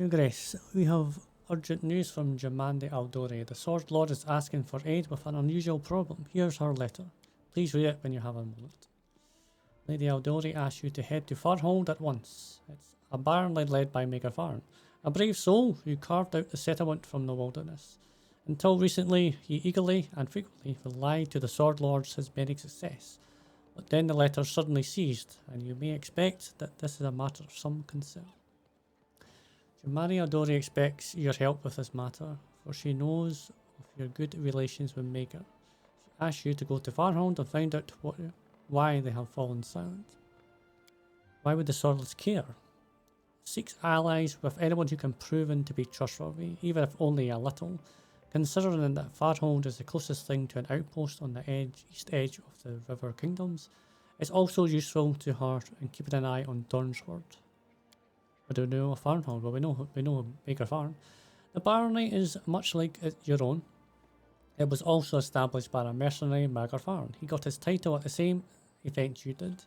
Your Grace, we have urgent news from Jamandi Aldori. The Sword Lord is asking for aid with an unusual problem. Here's her letter. Please read it when you have a moment. Lady Aldori asks you to head to Varhold at once. It's a barony led by Maegar, a brave soul who carved out the settlement from the wilderness. Until recently, he eagerly and frequently relied to the Sword Lord's his many success. But then the letter suddenly ceased, and you may expect that this is a matter of some concern. Jamari Aldori expects your help with this matter, for she knows of your good relations with Maegar. She asks you to go to Varhold and find out why they have fallen silent. Why would the Swordless care? Seeks allies with anyone who can proven to be trustworthy, even if only a little, considering that Varhold is the closest thing to an outpost on the east edge of the River Kingdoms. It's also useful to her in keeping an eye on Dornsward. We don't know of Varhold, but we know Maegar Farm. The barony is much like your own. It was also established by a mercenary, Maegar Farm. He got his title at the same event you did.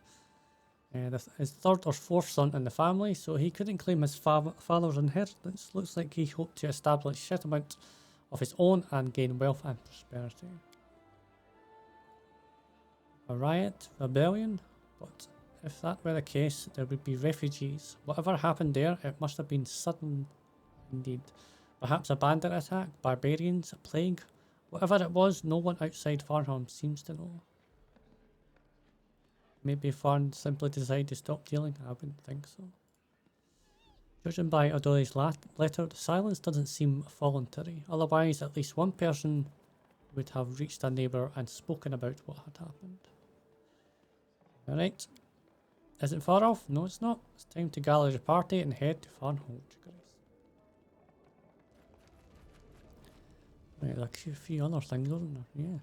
His third or fourth son in the family, so he couldn't claim his father's inheritance. Looks like he hoped to establish a settlement of his own and gain wealth and prosperity. A riot, rebellion, but if that were the case, there would be refugees. Whatever happened there, it must have been sudden indeed. Perhaps a bandit attack, barbarians, a plague. Whatever it was, no one outside Varhold seems to know. Maybe Farn simply decided to stop dealing? I wouldn't think so. Judging by Aldori's letter, the silence doesn't seem voluntary. Otherwise, at least one person would have reached a neighbour and spoken about what had happened. Alright. Is it far off? No, it's not. It's time to gather your party and head to Varhold. Right, there's a few other things, isn't there?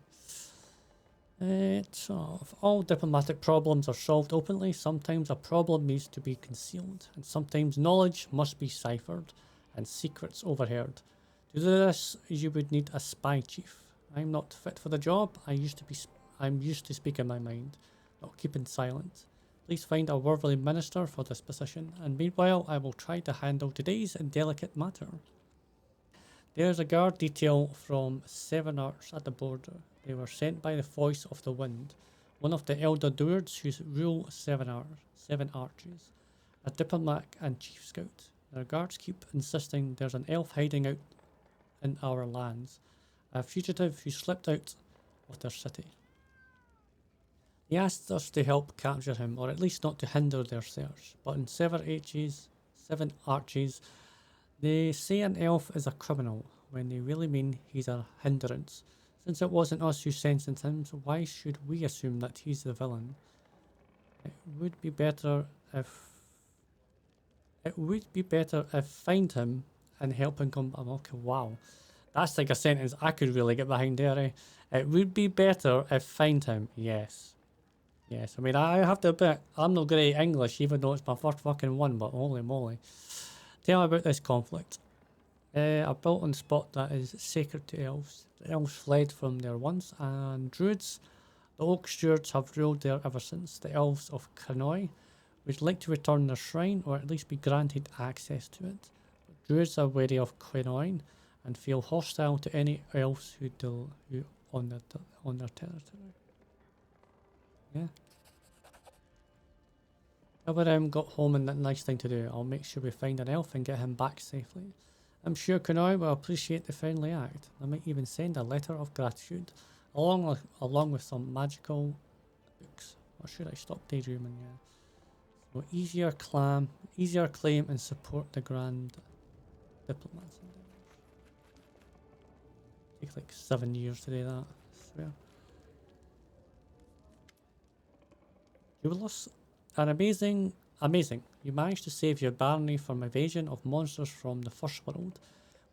Yeah. So, if all diplomatic problems are solved openly, sometimes a problem needs to be concealed, and sometimes knowledge must be ciphered and secrets overheard. To do this, you would need a spy chief. I'm not fit for the job. I'm used to speaking my mind, not keeping silent. Please find a worthy minister for this position, and meanwhile I will try to handle today's delicate matter. There's a guard detail from 7 Arts at the border. They were sent by the voice of the wind, one of the elder Duards who rule 7 arches, a diplomat and chief scout. Their guards keep insisting there's an elf hiding out in our lands, a fugitive who slipped out of their city. He asked us to help capture him, or at least not to hinder their search, but in 7 arches, they say an elf is a criminal, when they really mean he's a hindrance. Since it wasn't us who sentenced him, so why should we assume that he's the villain? It would be better if find him and help him come. Okay, wow, that's like a sentence I could really get behind there. Eh? It would be better if find him. Yes. I mean, I have to admit, I'm not great at English, even though it's my first fucking one. But holy moly, tell me about this conflict. A built-in spot that is sacred to elves. The elves fled from there once, and druids, the oak stewards, have ruled there ever since. The elves of Cranny would like to return their shrine, or at least be granted access to it. But druids are wary of Cranny and feel hostile to any elves who on their territory. Yeah. However, got home and that nice thing to do. I'll make sure we find an elf and get him back safely. I'm sure Kunoi will appreciate the friendly act. I might even send a letter of gratitude, along with some magical books. Or should I stop daydreaming? Yeah. So easier claim and support the grand diplomats. Take like 7 years to do that, I swear. Jubilost, amazing. You managed to save your barony from invasion of monsters from the First World,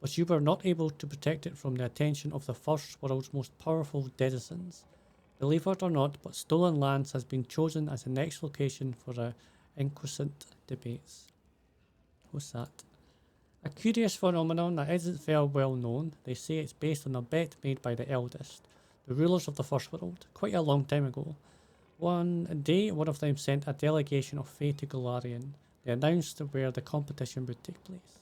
but you were not able to protect it from the attention of the First World's most powerful denizens. Believe it or not, but Stolen Lands has been chosen as the next location for the Inquisitant debates. What's that? A curious phenomenon that isn't very well known. They say it's based on a bet made by the eldest, the rulers of the First World, quite a long time ago. One day, one of them sent a delegation of Fae to Glorian. They announced where the competition would take place.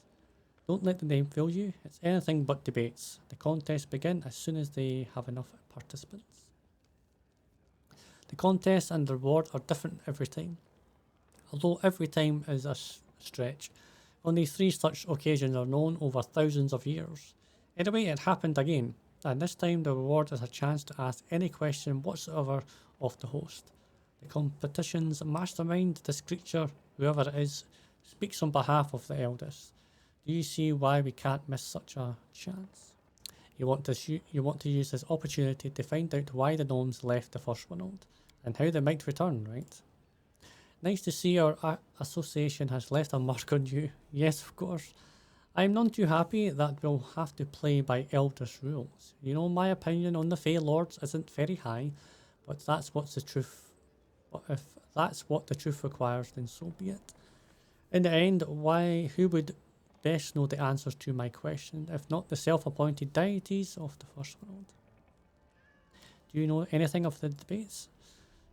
Don't let the name fool you. It's anything but debates. The contests begin as soon as they have enough participants. The contest and the reward are different every time. Although every time is a stretch, only 3 such occasions are known over thousands of years. Anyway, it happened again, and this time the reward is a chance to ask any question whatsoever of the host. The competition's mastermind, this creature, whoever it is, speaks on behalf of the eldest. Do you see why we can't miss such a chance? You want to use this opportunity to find out why the gnomes left the First World, and how they might return, right? Nice to see our association has left a mark on you. Yes, of course. I'm none too happy that we'll have to play by eldest rules. You know, my opinion on the Fey Lords isn't very high, but that's what's the truth. But if that's what the truth requires, then so be it. In the end, who would best know the answers to my question, if not the self-appointed deities of the First World? Do you know anything of the debates?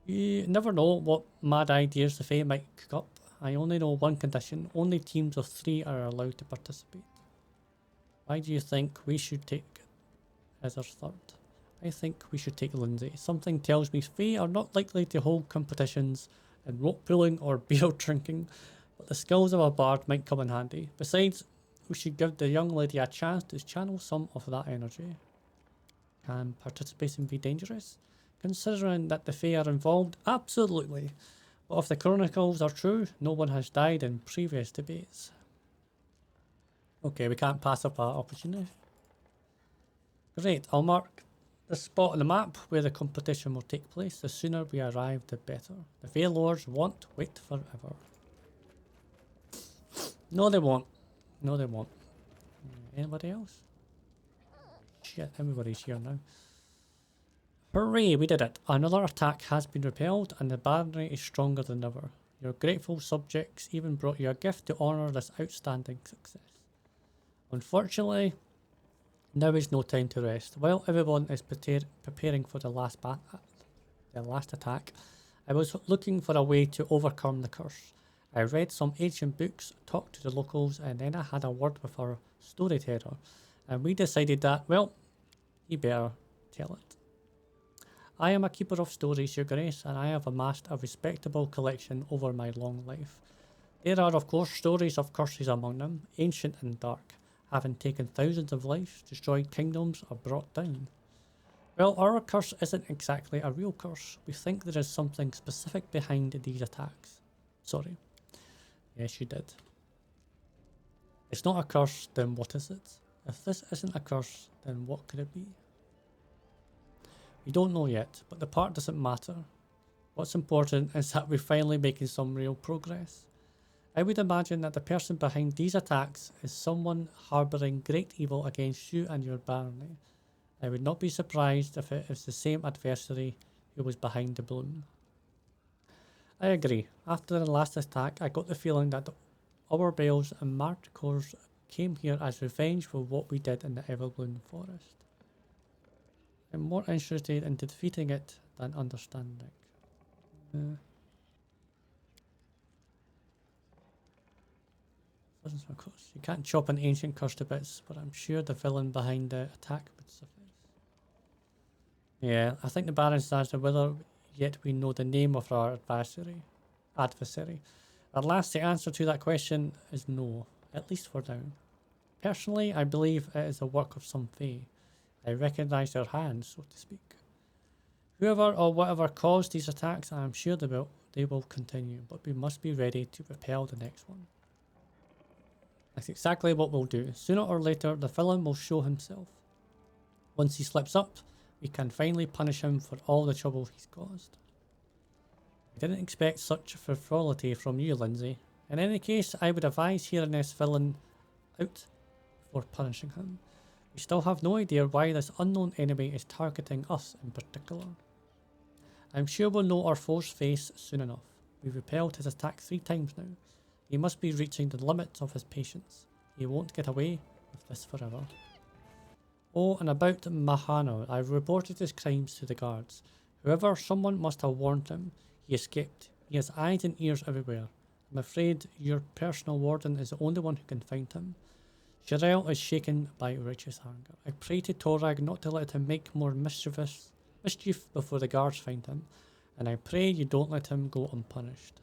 You never know what mad ideas the Fae might cook up. I only know one condition. Only teams of 3 are allowed to participate. Why do you think we should take as our third? I think we should take Linzi. Something tells me Fae are not likely to hold competitions in rope pulling or beer drinking, but the skills of a bard might come in handy. Besides, we should give the young lady a chance to channel some of that energy. Can participation be dangerous? Considering that the Fae are involved, absolutely. But if the chronicles are true, no one has died in previous debates. Okay, we can't pass up our opportunity. Great, I'll mark the spot on the map where the competition will take place. The sooner we arrive, the better. The Fae Lords won't wait forever. No, they won't. No, they won't. Anybody else? Shit, everybody's here now. Hooray, we did it. Another attack has been repelled and the barony is stronger than ever. Your grateful subjects even brought you a gift to honour this outstanding success. Unfortunately, now is no time to rest. While everyone is preparing for the last attack, I was looking for a way to overcome the curse. I read some ancient books, talked to the locals, and then I had a word with our storyteller, and we decided that, well, he better tell it. I am a keeper of stories, Your Grace, and I have amassed a respectable collection over my long life. There are, of course, stories of curses among them, ancient and dark, having taken thousands of lives, destroyed kingdoms, or brought down. Well, our curse isn't exactly a real curse. We think there is something specific behind these attacks. Sorry. Yes, you did. It's not a curse, then what is it? If this isn't a curse, then what could it be? We don't know yet, but the part doesn't matter. What's important is that we're finally making some real progress. I would imagine that the person behind these attacks is someone harbouring great evil against you and your barony. I would not be surprised if it is the same adversary who was behind the bloom. I agree. After the last attack, I got the feeling that our Bells and Markers came here as revenge for what we did in the Everbloom Forest. I'm more interested in defeating it than understanding. You can't chop an ancient curse to bits, but I'm sure the villain behind the attack would suffice. Yeah, I think the balance stands to whether yet we know the name of our adversary. At last, the answer to that question is no, at least for now. Personally, I believe it is the work of some Fae. I recognise their hands, so to speak. Whoever or whatever caused these attacks, I am sure they will continue, but we must be ready to repel the next one. That's exactly what we'll do. Sooner or later, the villain will show himself. Once he slips up, we can finally punish him for all the trouble he's caused. I didn't expect such frivolity from you, Linzi. In any case, I would advise hearing this villain out before punishing him. We still have no idea why this unknown enemy is targeting us in particular. I'm sure we'll know our foe's face soon enough. We've repelled his attack 3 times now. He must be reaching the limits of his patience. He won't get away with this forever. Oh, and about Mahano, I've reported his crimes to the guards. Someone must have warned him. He escaped. He has eyes and ears everywhere. I'm afraid your personal warden is the only one who can find him. Sharel is shaken by righteous anger. I pray to Torag not to let him make more mischief before the guards find him, and I pray you don't let him go unpunished.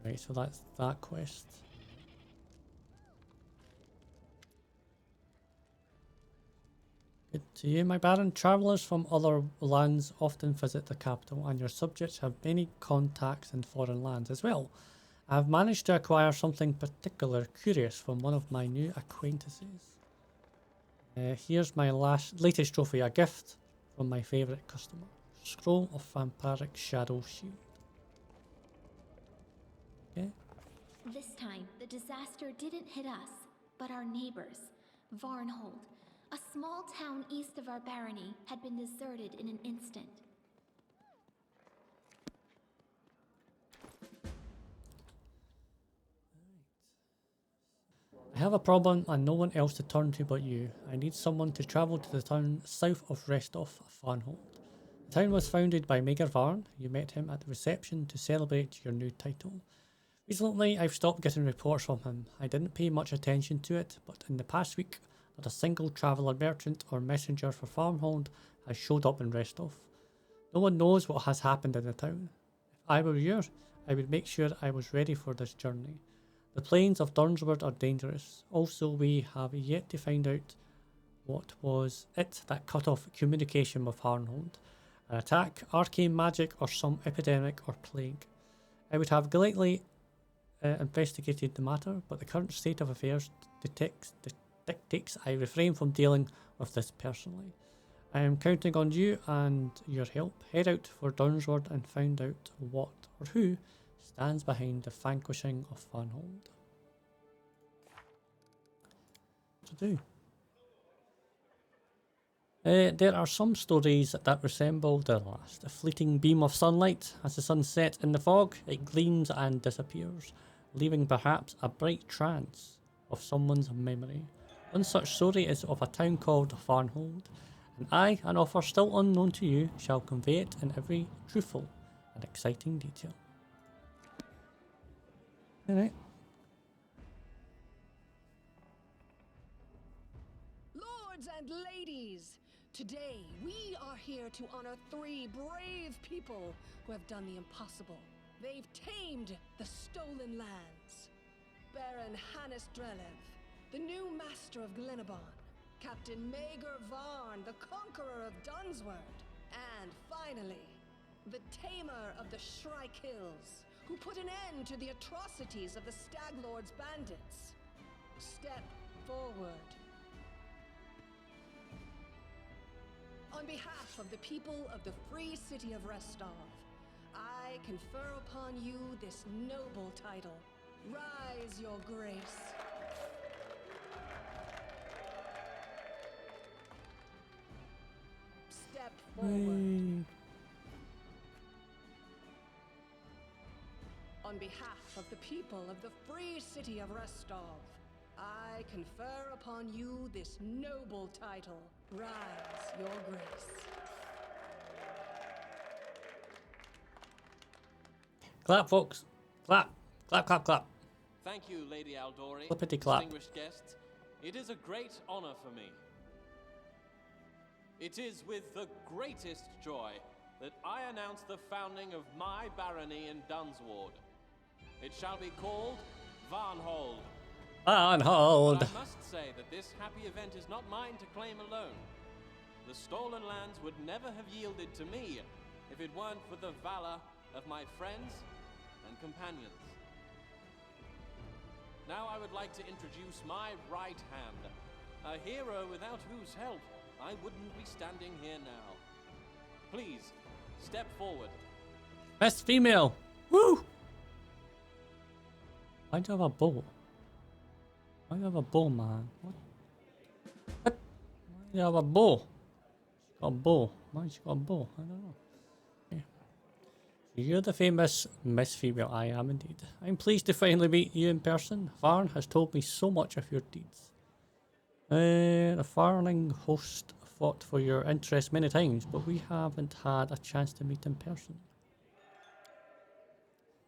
Right, so that's that quest. Good to you, my baron. Travellers from other lands often visit the capital, and your subjects have many contacts in foreign lands as well. I have managed to acquire something particularly curious from one of my new acquaintances. Here's my latest trophy, a gift from my favourite customer. Scroll of Vampiric Shadow Shield. Okay. This time, the disaster didn't hit us, but our neighbors. Varhold, a small town east of our barony, had been deserted in an instant. I have a problem and no one else to turn to but you. I need someone to travel to the town south of Restov, Varhold. The town was founded by Maegar Varn. You met him at the reception to celebrate your new title. Recently, I've stopped getting reports from him. I didn't pay much attention to it, but in the past week, not a single traveller, merchant or messenger for Varhold has showed up in Restov. No one knows what has happened in the town. If I were you, I would make sure I was ready for this journey. The plains of Dunsword are dangerous. Also, we have yet to find out what was it that cut off communication with Varhold. An attack, arcane magic, or some epidemic or plague. I would have gladly investigated the matter, but the current state of affairs dictates I refrain from dealing with this personally. I am counting on you and your help. Head out for Dunsword and find out what or who stands behind the vanquishing of Varhold. What to do? There are some stories that resemble the last. A fleeting beam of sunlight. As the sun sets in the fog, it gleams and disappears, leaving perhaps a bright trance of someone's memory. One such story is of a town called Varhold, and I, an offer still unknown to you, shall convey it in every truthful and exciting detail. Alright. Lords and ladies, today we are here to honor 3 brave people who have done the impossible. They've tamed the stolen lands. Baron Hannes Drelev, the new master of Glenabon, Captain Maegar Varn, the conqueror of Dunsword, and finally, the tamer of the Shrike Hills, who put an end to the atrocities of the Stag Lord's bandits. Step forward. On behalf of the people of the free city of Restov, I confer upon you this noble title. Rise, your grace. Step forward. On behalf of the people of the free city of Restov, I confer upon you this noble title. Rise, your grace. Clap, folks. Clap. Clap, clap, clap. Thank you, Lady Aldori. Flippity clap. Distinguished guests, it is a great honor for me. It is with the greatest joy that I announce the founding of my barony in Dunsward. It shall be called Varhold. Varhold. But I must say that this happy event is not mine to claim alone. The stolen lands would never have yielded to me if it weren't for the valor of my friends and companions. Now I would like to introduce my right hand, a hero without whose help I wouldn't be standing here now. Please, step forward. Best female. Woo! Why do you have a bow? Why do you have a bow, man? What? Why do you have a bow? She got a bow. Why she got a bow? I don't know. Okay. You're the famous Miss Female. I am indeed. I'm pleased to finally meet you in person. Varn has told me so much of your deeds. The Farling host fought for your interest many times, but we haven't had a chance to meet in person.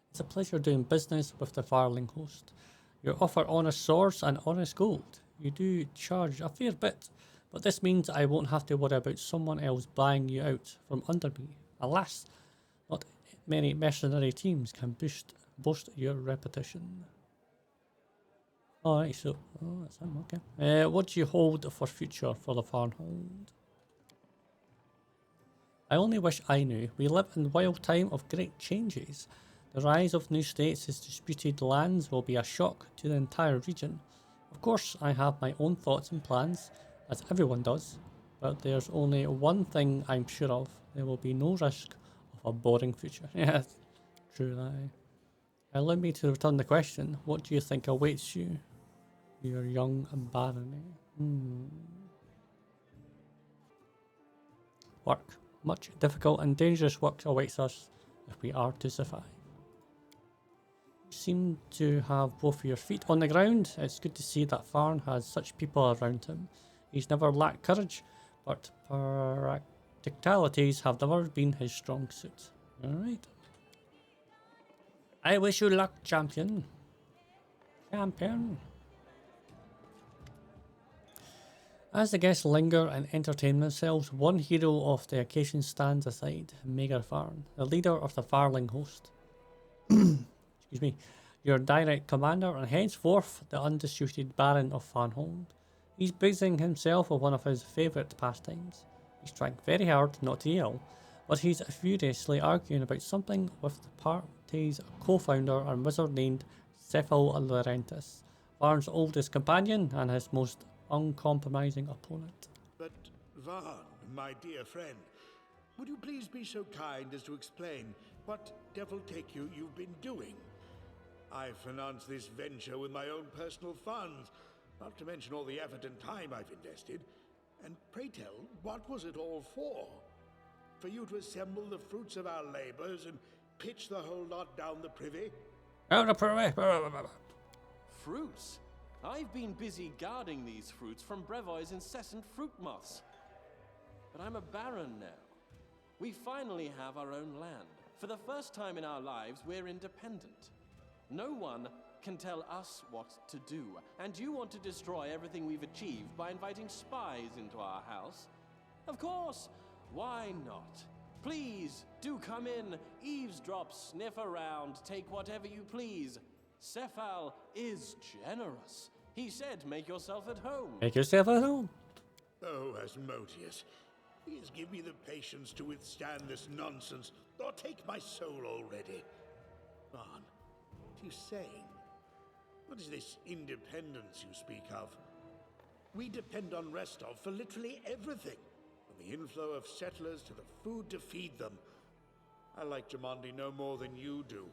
It's a pleasure doing business with the Farling host. You offer honest swords and honest gold. You do charge a fair bit, but this means I won't have to worry about someone else buying you out from under me. Alas, not many mercenary teams can boast your reputation. Alright, so that's him, okay. What do you hold for future for the Varhold? I only wish I knew. We live in a wild time of great changes. The rise of new states as disputed lands will be a shock to the entire region. Of course, I have my own thoughts and plans, as everyone does, but there's only one thing I'm sure of. There will be no risk of a boring future. Yeah, true that. Allow me to return the question. What do you think awaits you, your young barony? Work. Much difficult and dangerous work awaits us if we are to survive. You seem to have both your feet on the ground. It's good to see that Varn has such people around him. He's never lacked courage, but practicalities have never been his strong suit. Alright. I wish you luck, champion. Champion. As the guests linger and entertain themselves, one hero of the occasion stands aside, Maegar Varn, the leader of the Varling host. Excuse me, your direct commander and henceforth the undisputed Baron of Varhold. He's busying himself with one of his favourite pastimes. He's trying very hard not to yell, but he's furiously arguing about something with the party's co-founder and wizard named Cephal and Maegar, Varn's oldest companion and his most uncompromising opponent. But Varn, my dear friend, would you please be so kind as to explain what devil take you've been doing? I financed this venture with my own personal funds, not to mention all the effort and time I've invested. And pray tell, what was it all for? For you to assemble the fruits of our labors and pitch the whole lot down the privy? Down the privy? Fruits? I've been busy guarding these fruits from Brevoy's incessant fruit moths. But I'm a baron now. We finally have our own land. For the first time in our lives, we're independent. No one can tell us what to do. And you want to destroy everything we've achieved by inviting spies into our house? Of course! Why not? Please, do come in, eavesdrop, sniff around, take whatever you please. Cephal is generous. He said, make yourself at home. Make yourself at home. Oh, Asmodeus, please give me the patience to withstand this nonsense, or take my soul already. Varn, what are you saying? What is this independence you speak of? We depend on Restov for literally everything, from the inflow of settlers to the food to feed them. I like Jamandi no more than you do.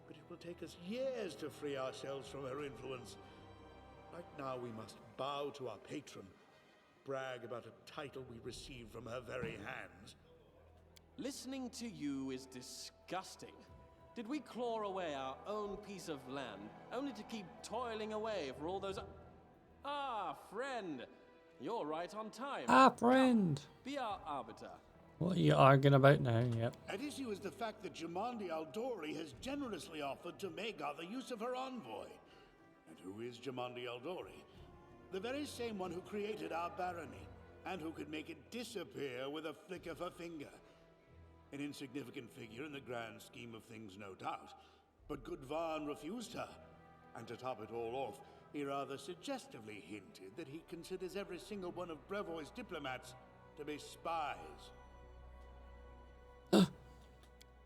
But it will take us years to free ourselves from her influence. Right now we must bow to our patron, brag about a title we received from her very hands. Listening to you is disgusting. Did we claw away our own piece of land, only to keep toiling away for all those... Ah, friend! You're right on time. Ah, friend! Be our arbiter. What are you arguing about now? Yep. At issue is the fact that Jamandi Aldori has generously offered to Maegar the use of her envoy. And who is Jamandi Aldori? The very same one who created our barony, and who could make it disappear with a flick of her finger. An insignificant figure in the grand scheme of things, no doubt. But good Varn refused her. And to top it all off, he rather suggestively hinted that he considers every single one of Brevoy's diplomats to be spies.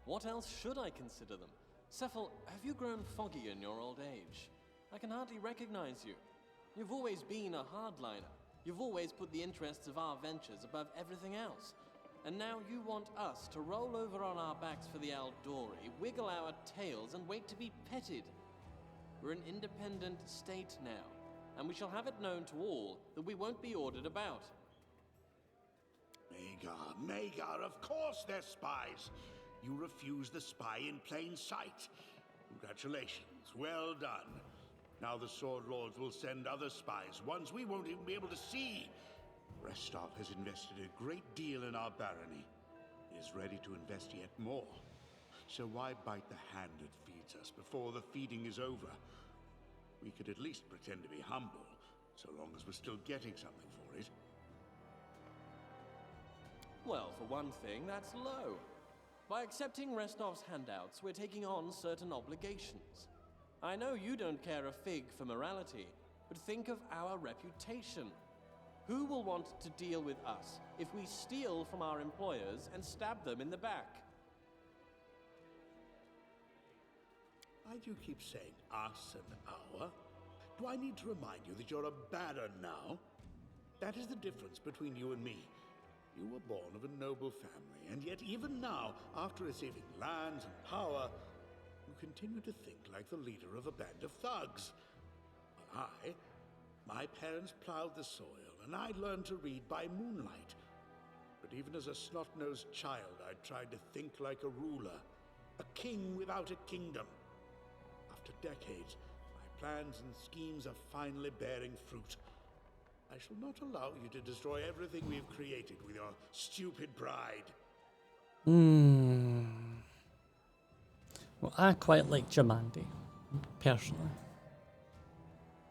What else should I consider them? Cephal, have you grown foggy in your old age? I can hardly recognize you. You've always been a hardliner. You've always put the interests of our ventures above everything else. And now you want us to roll over on our backs for the Aldori, wiggle our tails, and wait to be petted. We're an independent state now, and we shall have it known to all that we won't be ordered about. Maegar, of course they're spies. You refused the spy in plain sight. Congratulations, well done. Now the Sword Lords will send other spies, ones we won't even be able to see. Restov has invested a great deal in our barony. He is ready to invest yet more. So why bite the hand that feeds us before the feeding is over? We could at least pretend to be humble, so long as we're still getting something for it. Well, for one thing, that's low. By accepting Restov's handouts, we're taking on certain obligations. I know you don't care a fig for morality, but think of our reputation. Who will want to deal with us if we steal from our employers and stab them in the back? Why do you keep saying us and our? Do I need to remind you that you're a baron now? That is the difference between you and me. You were born of a noble family, and yet even now, after receiving lands and power, you continue to think like the leader of a band of thugs. While my parents plowed the soil, and I learned to read by moonlight. But even as a snot-nosed child, I tried to think like a ruler, a king without a kingdom. After decades, my plans and schemes are finally bearing fruit. I shall not allow you to destroy everything we've created with your stupid pride. Well, I quite like Jamandi, personally.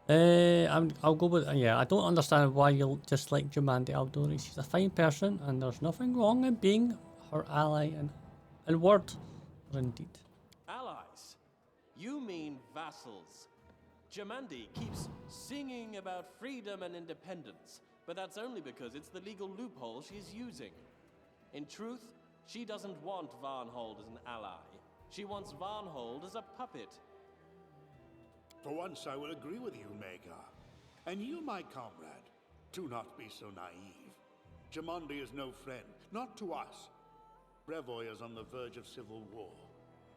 I'll go with, yeah, I don't understand why you dislike Jamandi Aldori. She's a fine person, and there's nothing wrong in being her ally in word or in deed. Allies? You mean vassals. Jamandi keeps singing about freedom and independence, but that's only because it's the legal loophole she's using. In truth, she doesn't want Varhold as an ally. She wants Varhold as a puppet. For once, I will agree with you, Maegar. And you, my comrade, do not be so naive. Jamandi is no friend, not to us. Brevoy is on the verge of civil war,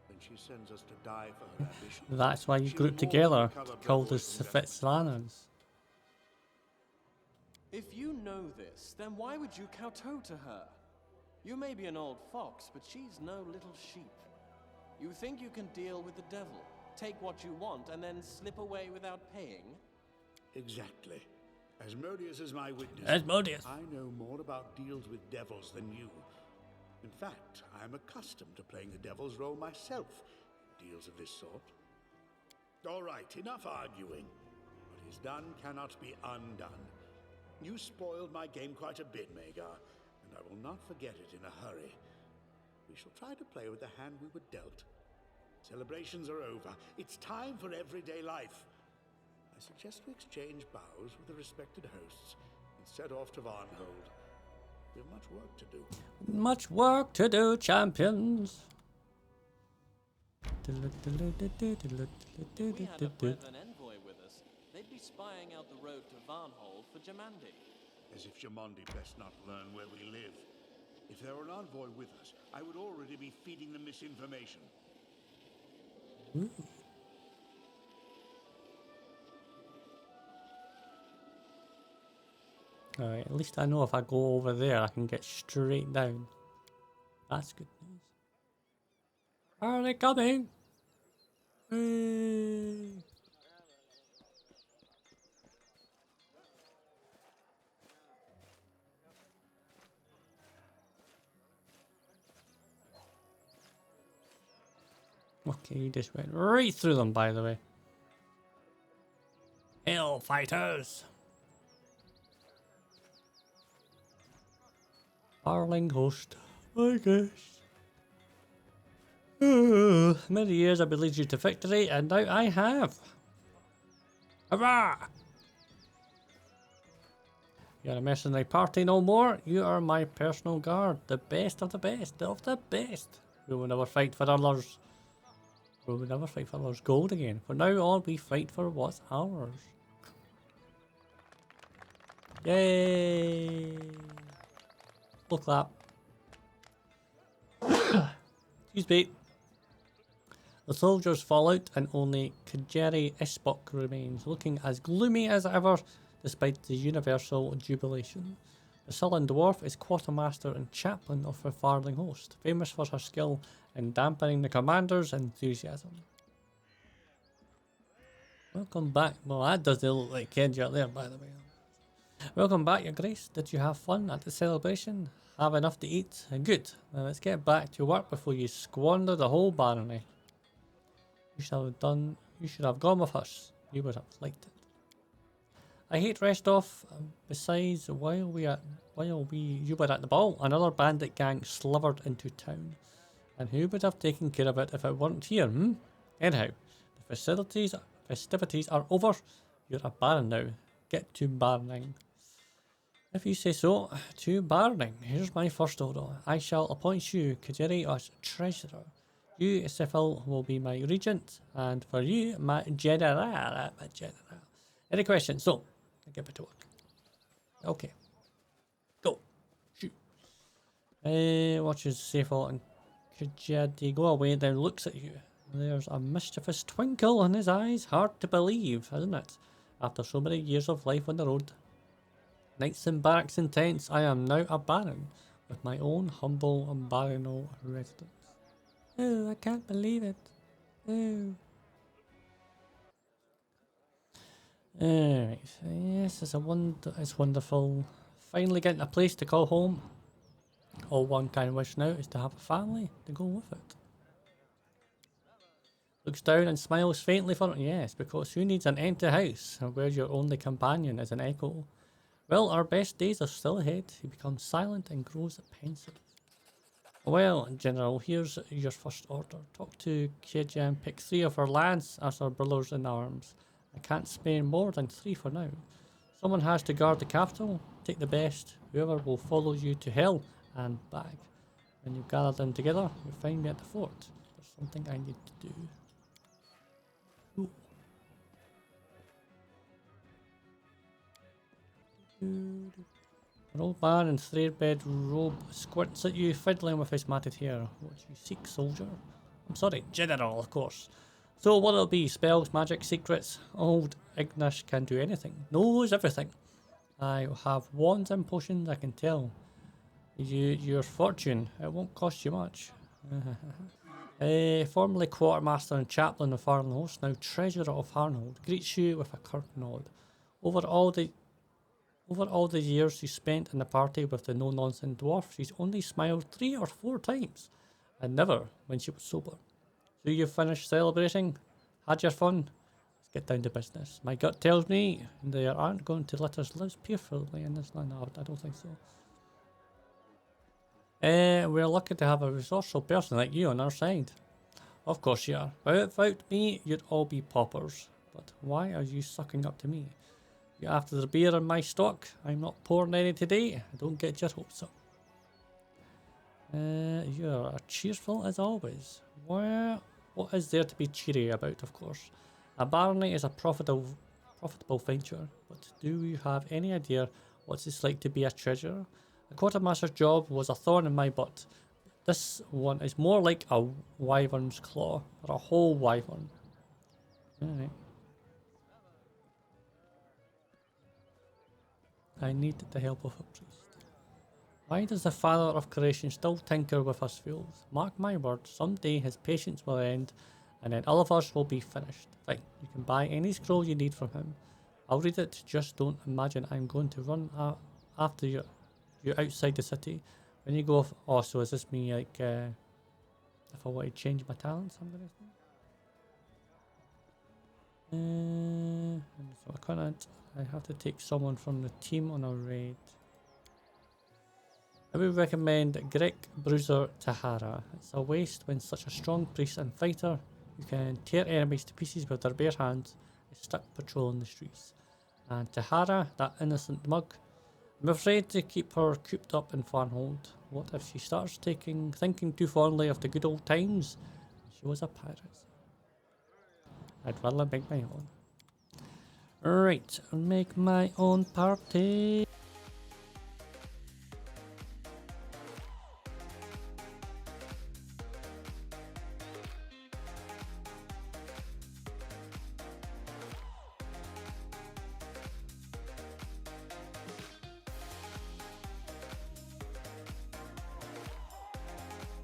and she sends us to die for her ambition. That's why you group together, called as Svetlana's. If you know this, then why would you kowtow to her? You may be an old fox, but she's no little sheep. You think you can deal with the devil, take what you want, and then slip away without paying? Exactly. Asmodeus is my witness. Asmodeus. I know more about deals with devils than you. In fact, I am accustomed to playing the devil's role myself in deals of this sort. All right, enough arguing. What is done cannot be undone. You spoiled my game quite a bit, Maegar, and I will not forget it in a hurry. We shall try to play with the hand we were dealt. Celebrations are over. It's time for everyday life. I suggest we exchange bows with the respected hosts and set off to Varhold. We have much work to do. Much work to do, champions. We had a Brevan envoy with us. They'd be spying out the road to Varhold for Jamandi. As if Jamandi best not learn where we live. If there were an envoy with us, I would already be feeding them misinformation. Alright, at least I know if I go over there I can get straight down. That's good news. Are they coming? Hey. Okay, you just went right through them, by the way. Hell fighters! Darling host, I guess. Many years I've been leading you to victory, and now I have. Hurrah! You're a mercenary party no more. You are my personal guard, the best of the best of the best. We will never fight for others. We will never fight for others' gold again. From now on, we fight for what's ours. Yay! Full clap. Excuse me. The soldiers fall out and only Kjerdi Isbok remains, looking as gloomy as ever despite the universal jubilation. The sullen dwarf is quartermaster and chaplain of her Varling host, famous for her skill in dampening the commander's enthusiasm. Welcome back. Well, that doesn't look like Kjerdi up there, by the way. Welcome back, Your Grace. Did you have fun at the celebration? Have enough to eat? Good. Now let's get back to work before you squander the whole barony. You should have gone with us. You would have liked it. I hate rest off. Besides, while you were at the ball, another bandit gang slithered into town. And who would have taken care of it if it weren't here, hmm? Anyhow, the festivities are over. You're a baron now. Get to baroning. If you say so, to baroning. Here's my first order. I shall appoint you, Kjerdi, as treasurer. You, Cephal, will be my regent, and for you, my general. Any questions? So, I get back to work. Okay. Go. Shoot. Watches Cephal and Kjerdi go away, then looks at you. There's a mischievous twinkle in his eyes. Hard to believe, isn't it? After so many years of life on the road. Nights in barracks and tents, I am now a baron, with my own humble and baronial residence. Oh, I can't believe it. Oh. Alright, yes, it's wonderful. Finally getting a place to call home. All one can wish now is to have a family to go with it. Looks down and smiles faintly for it. Yes, because who needs an empty house where your only companion is an echo? Well, our best days are still ahead. He becomes silent and grows pensive. Well, General, here's your first order. Talk to Kjerdi and pick 3 of our lads as our brothers in arms. I can't spare more than 3 for now. Someone has to guard the capital. Take the best. Whoever will follow you to hell and back. When you gather them together, you'll find me at the fort. There's something I need to do. Ooh. An old man in threadbare robe squirts at you, fiddling with his matted hair. What do you seek, soldier? I'm sorry, general, of course. So what'll it be? Spells, magic, secrets? Old Ignash can do anything. Knows everything. I have wands and potions, I can tell. Your fortune, it won't cost you much. Formerly quartermaster and chaplain of Varhold, now treasurer of Varhold, greets you with a curt nod. Over all the years she spent in the party with the no-nonsense dwarf, she's only smiled 3 or 4 times, and never when she was sober. So you finished celebrating? Had your fun? Let's get down to business. My gut tells me they aren't going to let us live peacefully in this land. No, I don't think so. We're lucky to have a resourceful person like you on our side. Of course you are. Without me, you'd all be paupers. But why are you sucking up to me? You after the beer in my stock? I'm not pouring any today. Don't get your hopes up. You're cheerful as always. Well, what is there to be cheery about, of course? A barony is a profitable venture, but do you have any idea what it's like to be a treasurer? The quartermaster's job was a thorn in my butt. This one is more like a wyvern's claw, or a whole wyvern. Alright. I need the help of a priest. Why does the Father of Creation still tinker with us fools? Mark my word, someday his patience will end, and then all of us will be finished. Fine, you can buy any scroll you need from him. I'll read it, just don't imagine I'm going to run after you outside the city. When you go off, oh, so is this me like, if I want to change my talents, I'm going to so I can't, I have to take someone from the team on a raid. I would recommend Greg Bruiser Tahara. It's a waste when such a strong priest and fighter who can tear enemies to pieces with their bare hands is stuck patrolling the streets. And Tahara, that innocent mug, I'm afraid to keep her cooped up in Varhold. What if she starts thinking too fondly of the good old times? She was a pirate. I'd rather make my own. Right, make my own party.